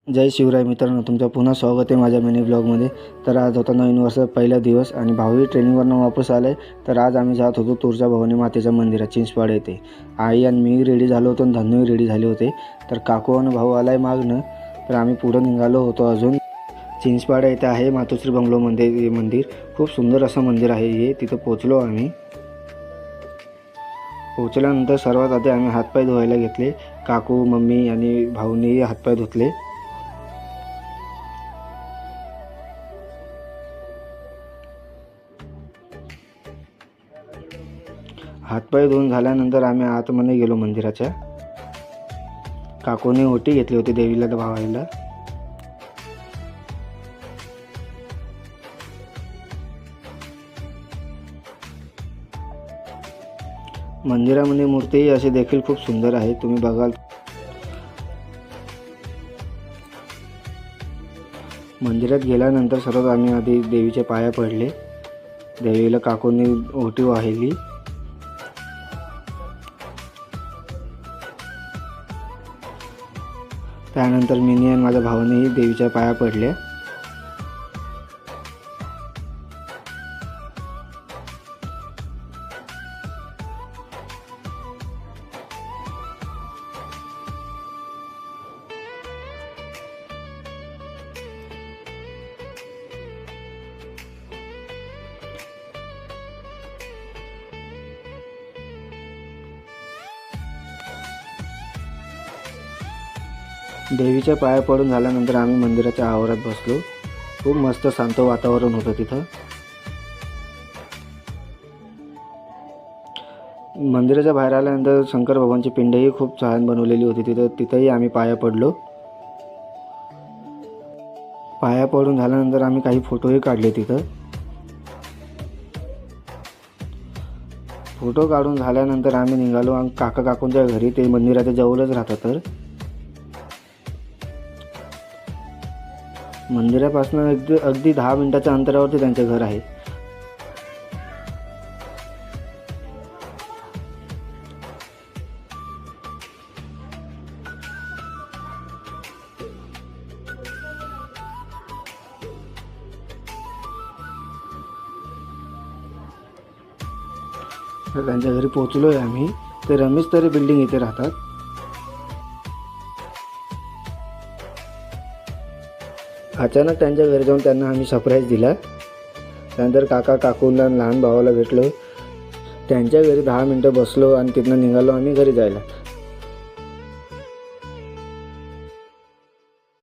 जय शिवराय मित्रांनो, तुमचं पुन्हा स्वागत आहे माझ्या मिनी ब्लॉगमध्ये. तर आज होता नवीन वर्ष पहिला दिवस आणि भाऊही ट्रेनिंगवरनं वापस आले. तर आज आम्ही जात होतो तुळजा भवानी मातेच्या मंदिरात चिंचपाड येथे. आई आणि मी रेडी झालो होतो आणि धन्नूही रेडी झाले होते. तर काकू आणि भाऊ आलाय मागणं. तर आम्ही पुढं निघालो होतो. अजून चिंचपाड येथे आहे मातोश्री बंगलो मंदिर खूप सुंदर असं मंदिर आहे हे. तिथं पोचलो आम्ही. पोचल्यानंतर सर्वात आधी आम्ही हातपाय धुवायला घेतले. काकू, मम्मी आणि भाऊनी हातपाय धुतले. हातपाय धुवून झाल्यानंतर आम्ही आतमध्ये गेलो मंदिराच्या. काकूने ओटी घेतली होती देवीला भावायला. मंदिरामध्ये मूर्ती अशी देखील खूप सुंदर आहे, तुम्ही बघाल. मंदिरात गेल्यानंतर सर्वात आम्ही आधी देवीच्या पाया पडले. देवीला काकूने ओटी वाहिली. त्यानंतर मी आणि माझ्या भावानेही देवीच्या पाया पडल्या. देवीच्या पाया पडून झाल्यानंतर आम्ही मंदिराच्या आवारात बसलो. खूप मस्त शांत वातावरण होतं तिथं. मंदिराच्या बाहेर आल्यानंतर शंकर भगवानची पिंडही खूप छान बनवलेली होती तिथंही आम्ही पाया पडलो. पाया पडून झाल्यानंतर आम्ही काही फोटोही काढले तिथं. फोटो काढून झाल्यानंतर आम्ही निघालो आणि काकूंच्या घरी. ते मंदिराच्या जवळच राहतात. तर मंदिरापासून अगदी 10 मिनिटाच्या अंतरावरती त्यांचे घर आहे. तर त्यांच्या घरी पोचलोय आम्ही. ते रमेश तरी बिल्डिंग इथे राहतात. अचानक त्यांच्या घरी जाऊन त्यांना आम्ही सरप्राईज दिला. त्यानंतर काकूंना लहान भावाला भेटलो. त्यांच्या घरी 10 मिनटं बसलो आणि तिथनं निघालो आम्ही घरी जायला.